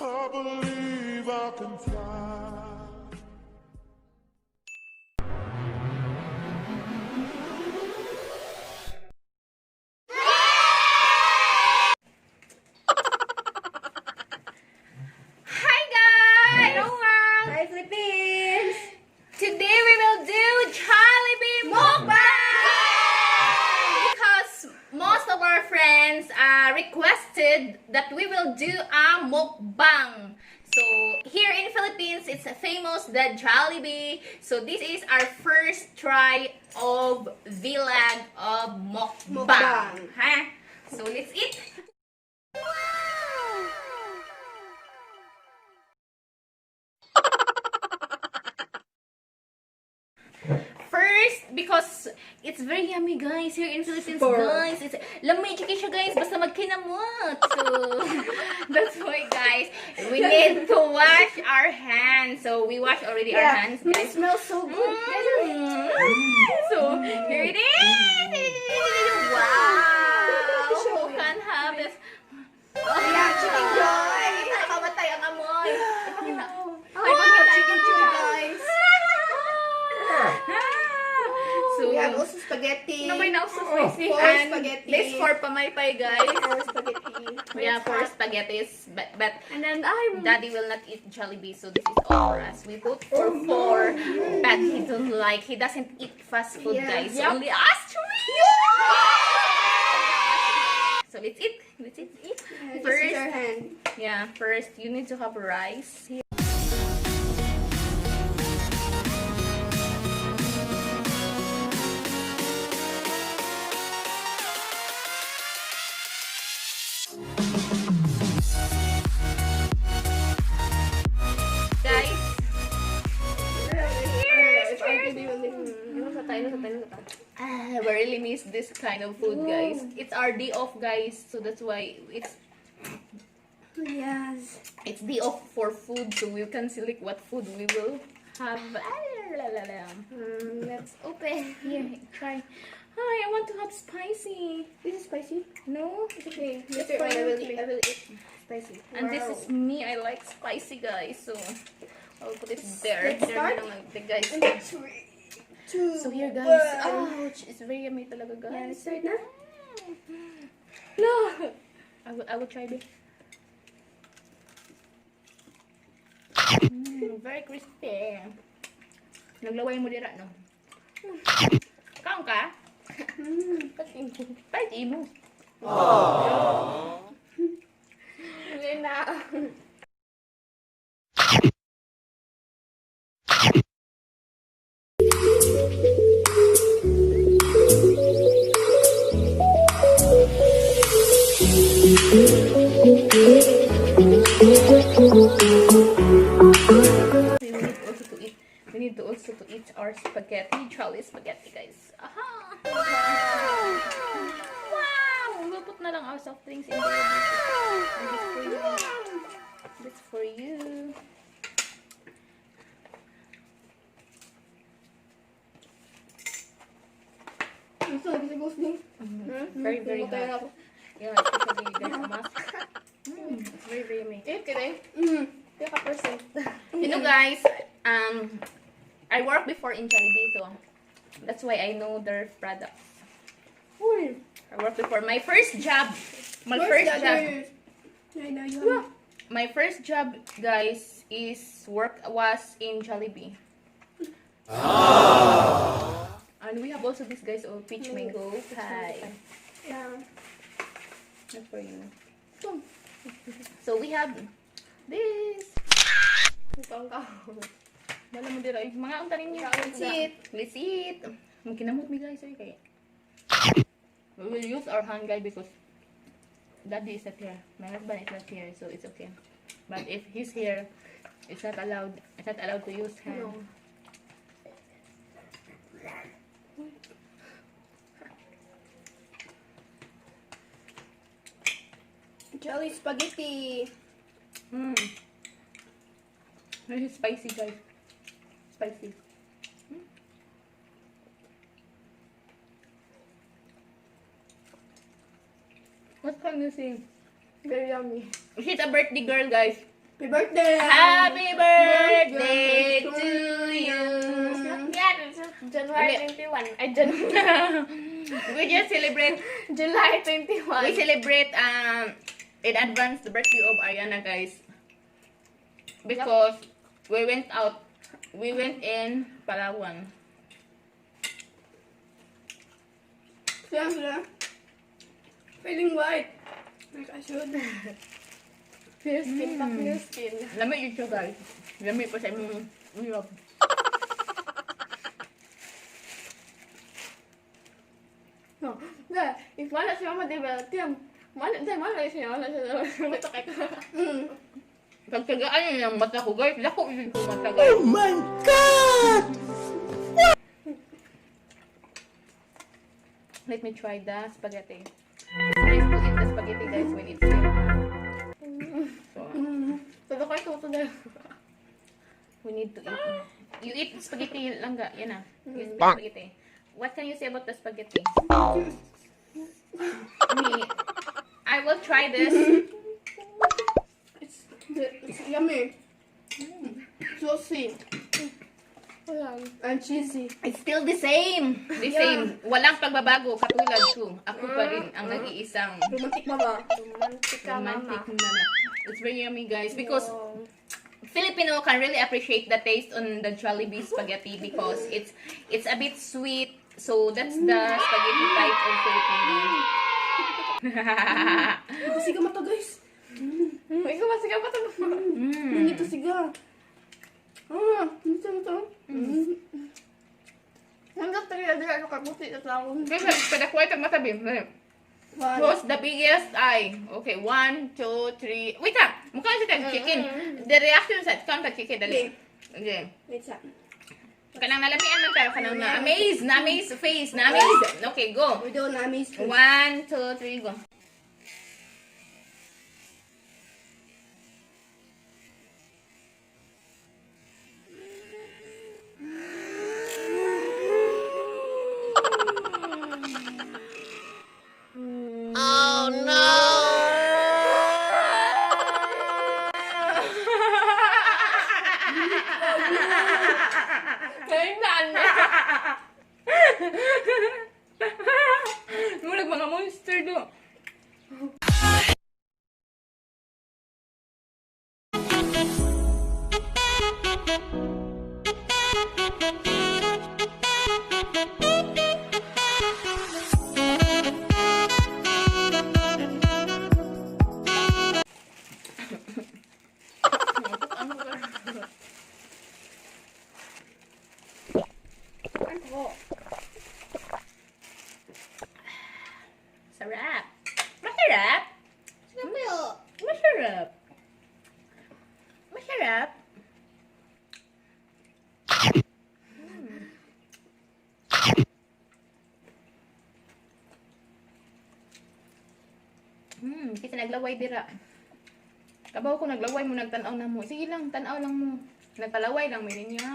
I believe I can fly. Hi guys! Hello world! Hi Philippines! Today we will do Jollibee Mukbang! Because most of our friends requested that we will do a mukbang. So here in Philippines, it's famous the Jollibee. So this is our first try of vlog of mukbang. Huh? So let's eat! First, because it's very yummy, guys. Here in Philippines, guys. It's lamay chicken siya, guys. Basta magkinamot. So, that's why, guys. We need to wash our hands. So, we wash already our hands, It guys. smells so good. So, here it is. Wow. Who can have this? Yeah, chicken joy! Nakamatay ang amoy. I love chicken joy, guys. So, We have also spaghetti. no, may nauso spicy. Four And spaghetti. this for pamaypay, guys. Four spaghetti. Yeah, for spaghettis. But And then I'm... Daddy will not eat Jollibee, so this is all for us. We put for 4, but he doesn't eat fast food, Yeah. guys. Yep. Only us 3. So let's eat. Let's eat. Just First, use your hand. yeah, first you need to have rice here. Guys, we really miss this kind of food, guys. It's our day off, guys, so that's why Yes. it's day off for food, so we can select what food we will have. Let's open. Here, try. Hi, I want to have spicy. This is spicy. No? It's okay. It's Later on, fine I will with me. eat spicy. And this is me. I like spicy, guys. So I'll put it there. Let's There start. na lang, the guys. And then 3, 2, So here, guys. 1. Ouch! It's very yummy talaga, Yeah, guys. let's start na. No. I will try this. Very crispy. Naglaway mo dira, no? Kaon ka? Pati mo. Hindi na. We need to also to eat our spaghetti, Charlie spaghetti, guys. Aha! Wow! We'll put na lang our soft drinks in there. And this for you. This for you. Very, very hot. Yeah, especially there's a mask. It's very, very yummy. Eat ka din. Kaya percent. You know, guys, I worked before in Jollibee, so that's why I know their products. Uy. I worked before. My first job, Yeah, now you have... my first job, guys, was in Jollibee. And we have also this, guys, peach mango pie. Yeah. That's for you. So we have this. Wala mo dira. Mga ang tanin niya. Let's eat. Let's eat. Magkinamot mi, guys. Okay. We will use our hand, guys, because Daddy is not here. My husband is not here, so it's okay. But if he's here, it's not allowed. It's not allowed to use hand. No. Jelly spaghetti. This is spicy, guys. Spicy. What can you say? Very yummy. She's a birthday girl, guys. Happy birthday! Happy birthday to you! Yeah, it's January 21. I don't We just celebrate, July 21. we celebrate in advance the birthday of Ariana, guys. Because we went in Palawan. Yeah. Feeling white. Like I should. Clear skin, clear skin. Lamig yun siya, guys. Lamig pa sa imong uyab. No, yeah. If wala si Mama, di ba? Tiyam. Wala siya. Matakay ka. Pagtagaan niya yung mata ko, guys. Lako yun yung mata, guys. Oh my God! Let me try the spaghetti. It's nice to eat the spaghetti, guys, when it's still hot. So, Tadakay ko ito dahil. we need to eat. You eat spaghetti lang ga. Yan na. You eat spaghetti. What can you say about the spaghetti? Me, I will try this. It's yummy. Saucy. And cheesy. It's still the same. The same. Walang pagbabago. Katulad ko. Ako pa rin ang nag-iisang Romantic mama. Romantic ka, romantic mama. na. It's very yummy, guys. Because Filipino can really appreciate the taste on the Jollibee spaghetti because it's a bit sweet. So that's the spaghetti type of Filipino. Kasi ka mata, guys. Ikaw masigaw pa ito. Hindi ito siga. Hindi ito. Hanggang talaga dila ako kabuti na tawon. Kasi padakway tag matabi. Close the biggest eye. Okay, 1, 2, 3. Wait lang. Mukha siya tag chicken. The reaction sa count tag chicken. Dali. Okay. Wait sa. Kanang nalamian man tayo. Kanang na-amaze face. Na-amaze. Okay, go. We don't amaze. 1, 2, 3, go. Oh no! Kainan. Mulag mga monster do. Sarap. Masarap. Masarap. Masarap. Kasi naglaway dira. Kabaw ko naglaway mo, nagtanaw na mo. Sige lang, tanaw lang mo. Nagpalaway lang, meron niya.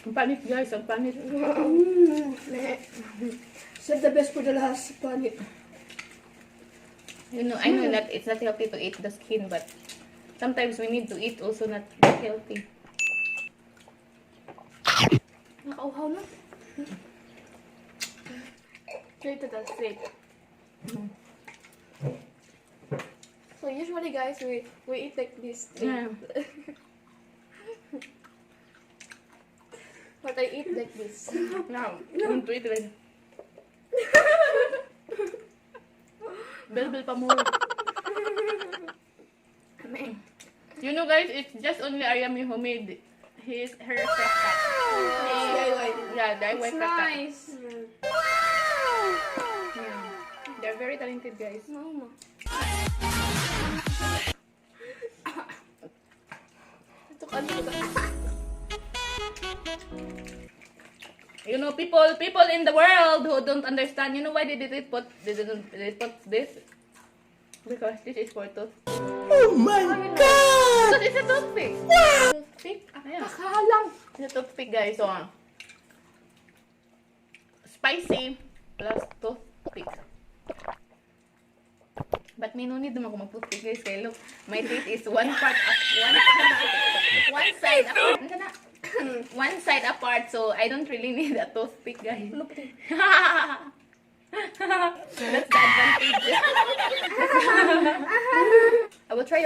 Ang panit, guys, ang panit. Save the best for the last planet. You know, I know that it's not healthy to eat the skin, but sometimes we need to eat also not that healthy. Nakauhaw na. Straight to the straight. So usually guys, we eat like this. Yeah. But I eat like this. Now, I'm to eat rin. Bel pa more. You know guys, it's just only Ayami who made her fresh cut. Yeah, DIY It's fresh cut. nice. Yeah. They're very talented guys. Mama. Ito ka You know, people in the world who don't understand, you know why they didn't put this? Because this is for tooth. Oh my god! Because it's a toothpick. Toothpick? Ayan. Kakalang. It's a toothpick guys, so spicy plus toothpick. But may no need naman kung mag-toothpick guys, kaya look, my teeth is one side apart. One side apart, so I don't really need a toothpick guys. That's the advantage. I will try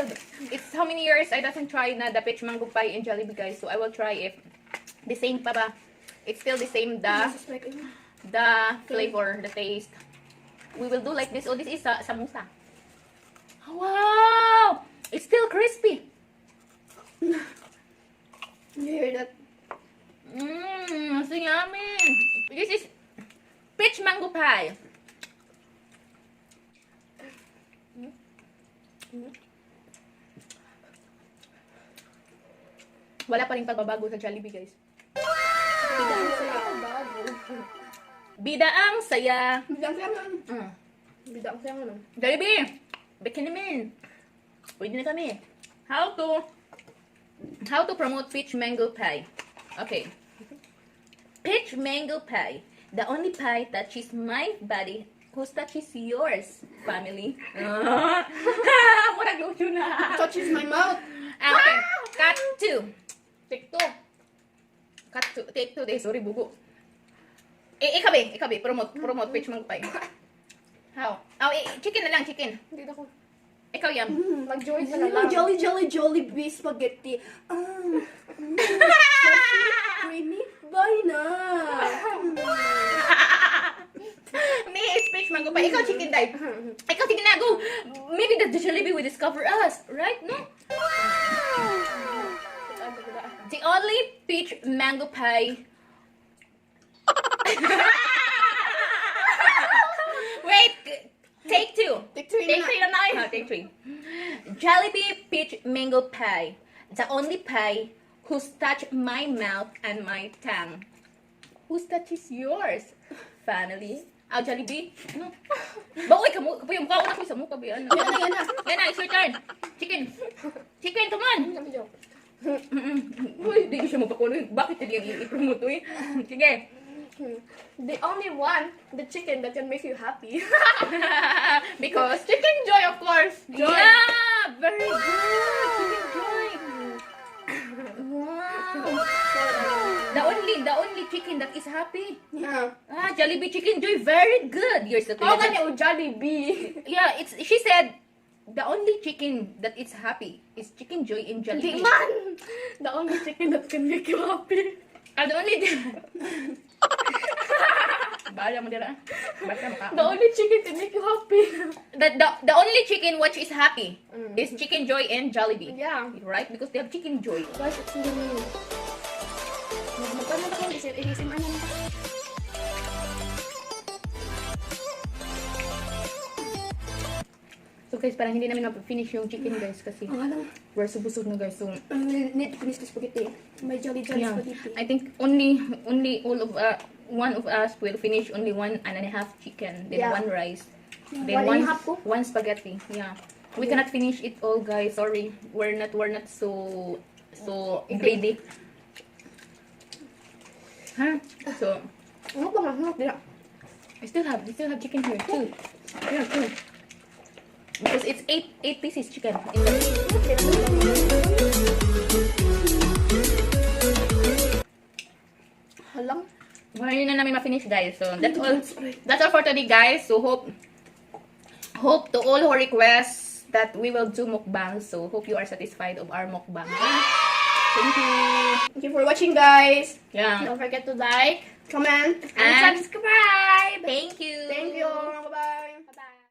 it's how many years I doesn't try na the peach mango pie in Jollibee guys, so I will try if the same pa ba. It's still the same the flavor, the taste. We will do like this. Oh, this is samosa. Wow! It's still crispy. You hear that? So yummy. This is peach mango pie. Wala pa rin pagbabago sa Jollibee guys. Bida ang saya. Bidang siya nga. Bidang siya nga. Jollibee! Bikin namin. Pwede na kami. How to promote peach mango pie. Okay. Peach mango pie. The only pie touches my body. Whose touches yours, family? Murag lucho na. Touches my mouth. Okay. Cut 2. Take two. Cut 2. Take 2 day. Sorry, bugo. Ikabi. Promote peach mango pie. How? Oh, chicken na lang, chicken. Hindi ako. Ikaw yan. Mag-joy ka na lang. Jollibee spaghetti. Creamy. Bye na. Me, it's peach mango pie. Ikaw chicken dye. Ikaw chicken na, go. Maybe the Jollibee will discover us, right? No? The only peach mango pie. Wait, take 2. Take three Take na. 3 na tayo. Take 3. Jollibee peach mango pie. The only pie who's touched my mouth and my tongue. Whose touches yours? Family? Jollibee? No. Baoy, kapuyong ka. Una ko sa mukha. Yan na, it's your turn. Chicken, come on. Uy, di ko siya mapakulo. Bakit hindi yung i-promote to eh? Sige. The only one, the chicken that can make you happy. Because Chicken joy, of course. Joy. yeah, very good. Chicken joy. Wow. The only chicken that is happy. Yeah. Jollibee chicken joy, very good. You're so How can you Jollibee? Yeah, she said the only chicken that is happy is chicken joy in Jollibee. Di man! The only chicken that can make you happy. The only Bahala mo dira. Basta maka. The only chicken to make you happy. The only chicken which is happy is chicken joy and Jollibee. Yeah. Right? Because they have chicken joy. Guys, it's really new. Magpano na kayo? Isim ano na. So guys, parang hindi namin mapafinish yung chicken guys kasi we're so busog na guys. So Need to finish the spaghetti. May Jolly yeah, spaghetti. I think only all of one of us will finish only 1.5 chicken, then Yeah. 1 rice, One then and a half po? 1 spaghetti. Yeah, we cannot finish it all, guys. Sorry, we're not so greedy. Huh? So Ano pa nga? Dira. we still have chicken here too. Yeah, too. Because it's 8 pieces chicken in the Halang. Ngayon na namin ma-finish guys. So that's all for today guys. So hope to all who request that we will do mukbang. So hope you are satisfied of our mukbang. Thank you. Thank you for watching, guys. Yeah. Don't forget to like Comment. And and subscribe. thank you. Thank you. Bye-bye. Bye-bye.